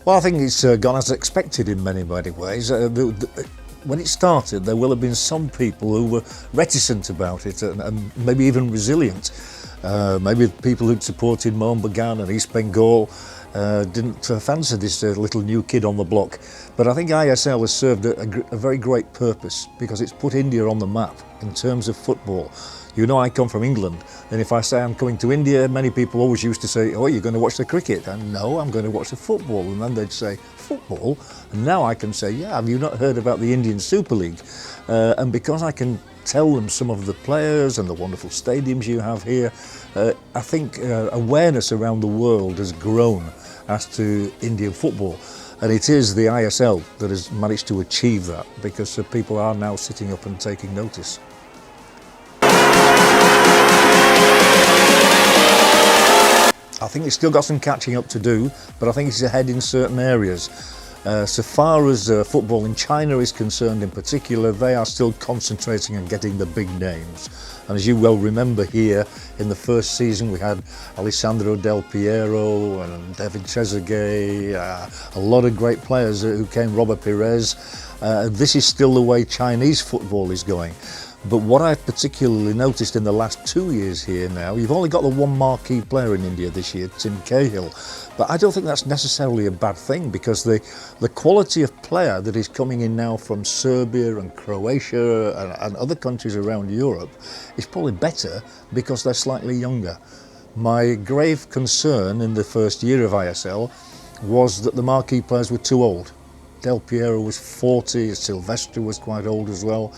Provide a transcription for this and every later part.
Well, I think it's gone as expected in many ways. When it started, there will have been some people who were reticent about it and maybe even resilient. Maybe people who'd supported Mohun Bagan and East Bengal didn't fancy this little new kid on the block. But I think ISL has served a very great purpose because it's put India on the map in terms of football. You know, I come from England, and if I say I'm coming to India, many people always used to say, oh, you're going to watch the cricket? And no, I'm going to watch the football. And then they'd say, football? And now I can say, yeah, have you not heard about the Indian Super League? And because I can tell them some of the players and the wonderful stadiums you have here, I think awareness around the world has grown as to Indian football. And it is the ISL that has managed to achieve that, because people are now sitting up and taking notice. I think it's still got some catching up to do, but I think it's ahead in certain areas. So far as football in China is concerned in particular, they are still concentrating on getting the big names. And as you well remember, here in the first season we had Alessandro Del Piero and David Trezeguet, a lot of great players who came, Robert Pires. This is still the way Chinese football is going. But what I've particularly noticed in the last 2 years here now, you've only got the one marquee player in India this year, Tim Cahill. But I don't think that's necessarily a bad thing, because the quality of player that is coming in now from Serbia and Croatia and other countries around Europe is probably better because they're slightly younger. My grave concern in the first year of ISL was that the marquee players were too old. Del Piero was 40, Silvestre was quite old as well.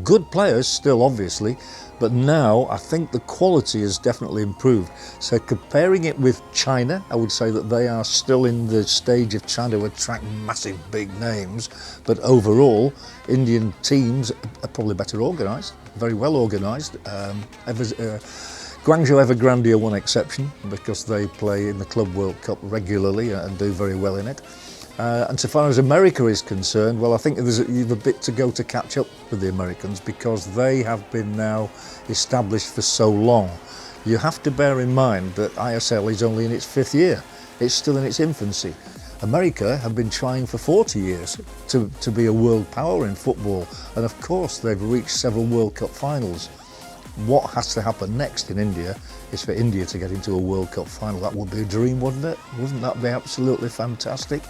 Good players still, obviously, but now I think the quality has definitely improved. So comparing it with China, I would say that they are still in the stage of trying to attract massive big names, but overall Indian teams are probably better organised, very well organised. Guangzhou Evergrande are one exception, because they play in the Club World Cup regularly and do very well in it. And so far as America is concerned, well, I think there's a bit to go to catch up with the Americans, because they have been now established for so long. You have to bear in mind that ISL is only in its 5th year. It's still in its infancy. America have been trying for 40 years to be a world power in football, and of course they've reached several World Cup finals. What has to happen next in India is for India to get into a World Cup final. That would be a dream, wouldn't it? Wouldn't that be absolutely fantastic?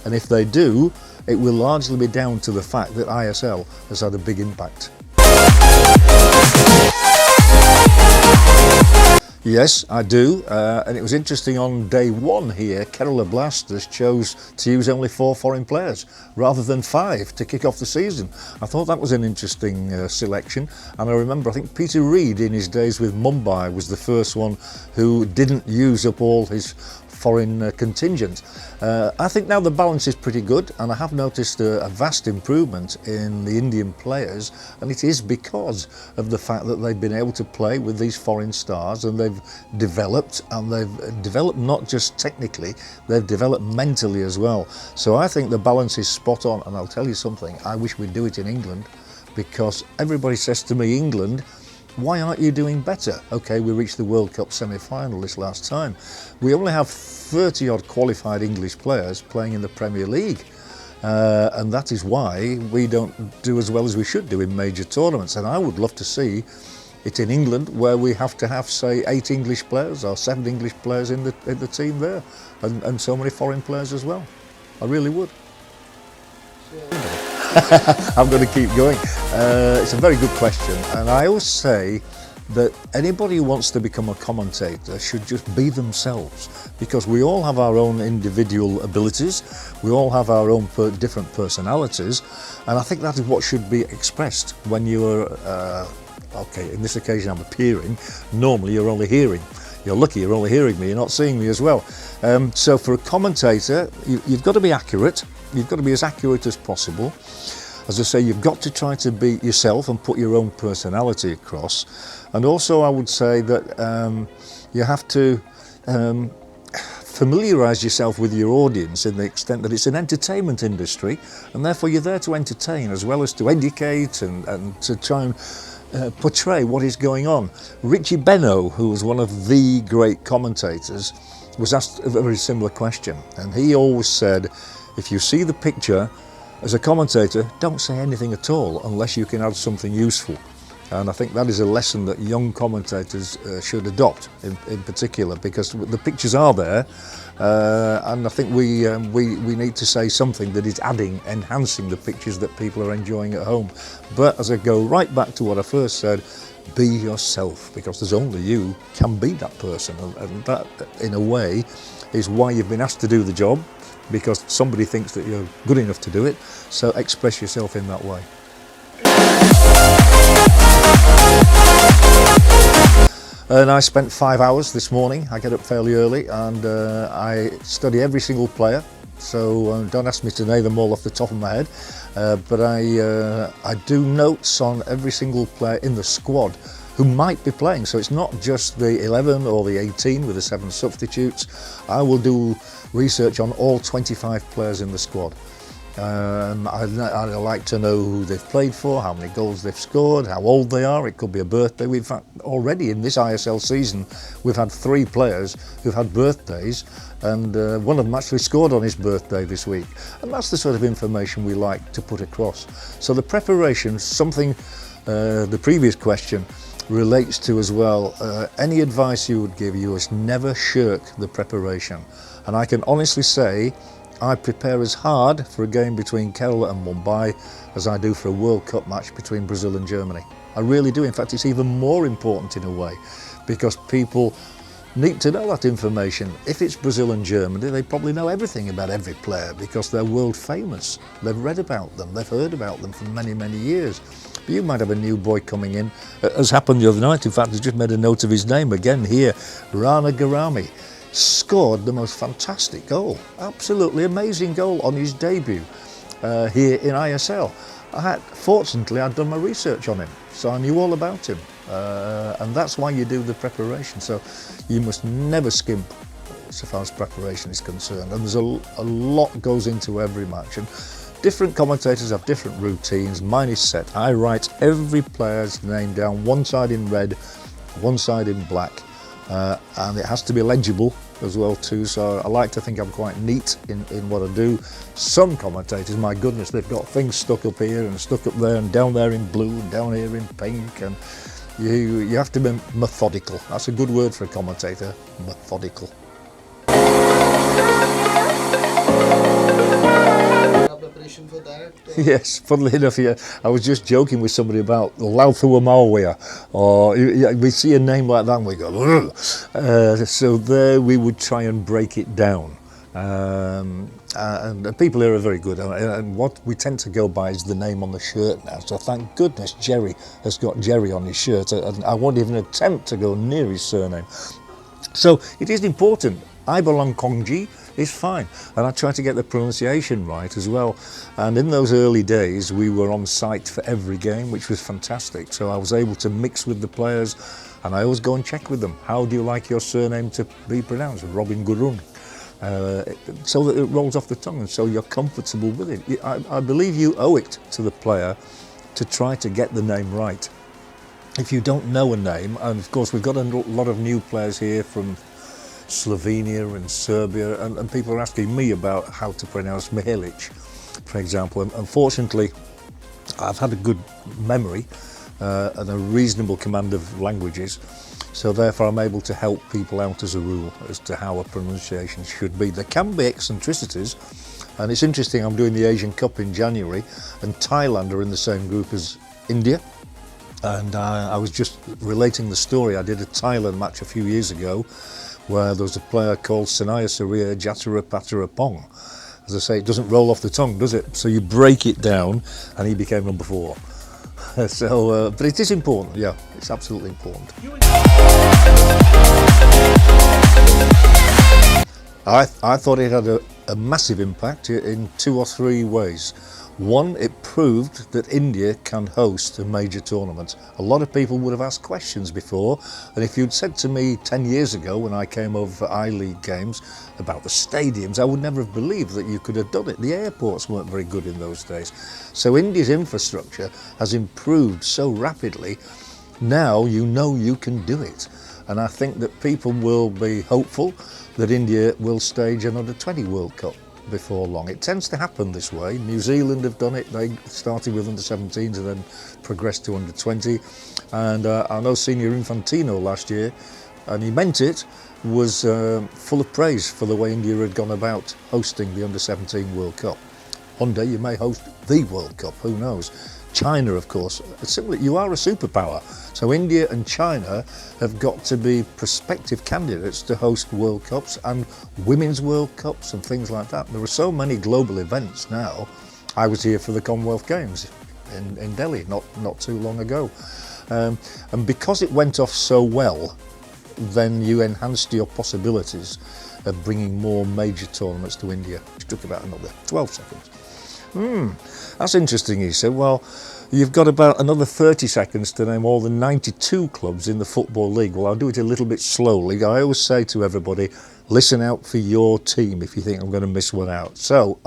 And if they do, it will largely be down to the fact that ISL has had a big impact. Yes, I do, and it was interesting on day one here, Kerala Blasters chose to use only 4 foreign players rather than 5 to kick off the season. I thought that was an interesting selection, and I remember, I think Peter Reid in his days with Mumbai was the first one who didn't use up all his foreign contingent. I think now the balance is pretty good, and I have noticed a vast improvement in the Indian players, and it is because of the fact that they've been able to play with these foreign stars, and they've developed not just technically, they've developed mentally as well. So I think the balance is spot on, and I'll tell you something, I wish we'd do it in England, because everybody says to me, England, why aren't you doing better? Okay, we reached the World Cup semi-final this last time. We only have 30 odd qualified English players playing in the Premier League. And that is why we don't do as well as we should do in major tournaments. And I would love to see it in England, where we have to have, say, 8 English players or 7 English players in the team there, and so many foreign players as well. I really would. I'm going to keep going. It's a very good question, and I always say that anybody who wants to become a commentator should just be themselves, because we all have our own individual abilities, we all have our own different personalities, and I think that is what should be expressed when you're, okay, in this occasion I'm appearing, normally you're only hearing. You're lucky you're only hearing me, you're not seeing me as well. So for a commentator, you've got to be accurate. You've got to be as accurate as possible. As I say, you've got to try to be yourself and put your own personality across. And also I would say that you have to familiarise yourself with your audience in the extent that it's an entertainment industry, and therefore you're there to entertain as well as to educate and to try and portray what is going on. Richie Beno, who was one of the great commentators, was asked a very similar question, and he always said, if you see the picture, as a commentator, don't say anything at all unless you can add something useful. And I think that is a lesson that young commentators should adopt in particular, because the pictures are there, and I think we need to say something that is adding, enhancing the pictures that people are enjoying at home. But as I go right back to what I first said, be yourself, because there's only you can be that person, and that in a way is why you've been asked to do the job, because somebody thinks that you're good enough to do it. So express yourself in that way. And I spent 5 hours this morning. I get up fairly early and I study every single player. So don't ask me to name them all off the top of my head, but I do notes on every single player in the squad who might be playing. So it's not just the 11 or the 18 with the 7 substitutes. I will do research on all 25 players in the squad. I like to know who they've played for, how many goals they've scored, how old they are. It could be a birthday. We've had, already in this ISL season, we've had 3 players who've had birthdays, and one of them actually scored on his birthday this week. And that's the sort of information we like to put across. So the preparation, something the previous question relates to as well. Any advice you would give, you must never shirk the preparation. And I can honestly say, I prepare as hard for a game between Khel and Mumbai as I do for a World Cup match between Brazil and Germany. I really do. In fact, it's even more important in a way, because people need to know that information. If it's Brazil and Germany, they probably know everything about every player because they're world famous. They've read about them, they've heard about them for many, many years. But you might have a new boy coming in, as happened the other night. In fact, I just made a note of his name again here, Rana Garami. Scored the most fantastic goal, absolutely amazing goal on his debut here in ISL. Fortunately, I'd done my research on him, so I knew all about him, and that's why you do the preparation. So you must never skimp so far as preparation is concerned, and there's a lot goes into every match, and different commentators have different routines. Mine is set. I write every player's name down, one side in red, one side in black. And it has to be legible as well too, so I like to think I'm quite neat in what I do. Some commentators, my goodness, they've got things stuck up here and stuck up there and down there in blue and down here in pink, and you have to be methodical. That's a good word for a commentator, methodical. For that. Yes, funnily enough, yeah, I was just joking with somebody about Lauthuamawia, or we see a name like that and we go, so there we would try and break it down. And people here are very good, and what we tend to go by is the name on the shirt now. So thank goodness Jerry has got Jerry on his shirt, and I won't even attempt to go near his surname. So it is important. I belong Kongji is fine, and I try to get the pronunciation right as well. And in those early days we were on site for every game, which was fantastic, so I was able to mix with the players, and I always go and check with them, how do you like your surname to be pronounced? Robin Gurun, so that it rolls off the tongue and so you're comfortable with it. I believe you owe it to the player to try to get the name right. If you don't know a name, and of course we've got a lot of new players here from Slovenia and Serbia, and people are asking me about how to pronounce Mihelic, for example. And unfortunately, I've had a good memory and a reasonable command of languages, so therefore I'm able to help people out as a rule as to how a pronunciation should be. There can be eccentricities, and it's interesting, I'm doing the Asian Cup in January, and Thailand are in the same group as India. And I was just relating the story. I did a Thailand match a few years ago where there was a player called Sanaya Surya Jatara Patara Pong. As I say, it doesn't roll off the tongue, does it? So you break it down, and he became number 4. So, but it is important, yeah, it's absolutely important. I thought it had a massive impact in 2 or 3 ways. One, it proved that India can host a major tournament. A lot of people would have asked questions before, and if you'd said to me 10 years ago when I came over for I-League games about the stadiums, I would never have believed that you could have done it. The airports weren't very good in those days. So India's infrastructure has improved so rapidly. Now you know you can do it. And I think that people will be hopeful that India will stage an under-20 World Cup before long. It tends to happen this way. New Zealand have done it. They started with under-17s and then progressed to under-20. And I know Senior Infantino last year, and he meant it, was full of praise for the way India had gone about hosting the under-17 World Cup. One day you may host the World Cup, who knows? China, of course, simply, you are a superpower. So India and China have got to be prospective candidates to host World Cups and Women's World Cups and things like that. There are so many global events now. I was here for the Commonwealth Games in Delhi not too long ago. And because it went off so well, then you enhanced your possibilities of bringing more major tournaments to India, which took about another 12 seconds. That's interesting, he said. Well, you've got about another 30 seconds to name all the 92 clubs in the Football League. Well, I'll do it a little bit slowly. I always say to everybody, listen out for your team if you think I'm going to miss one out. So,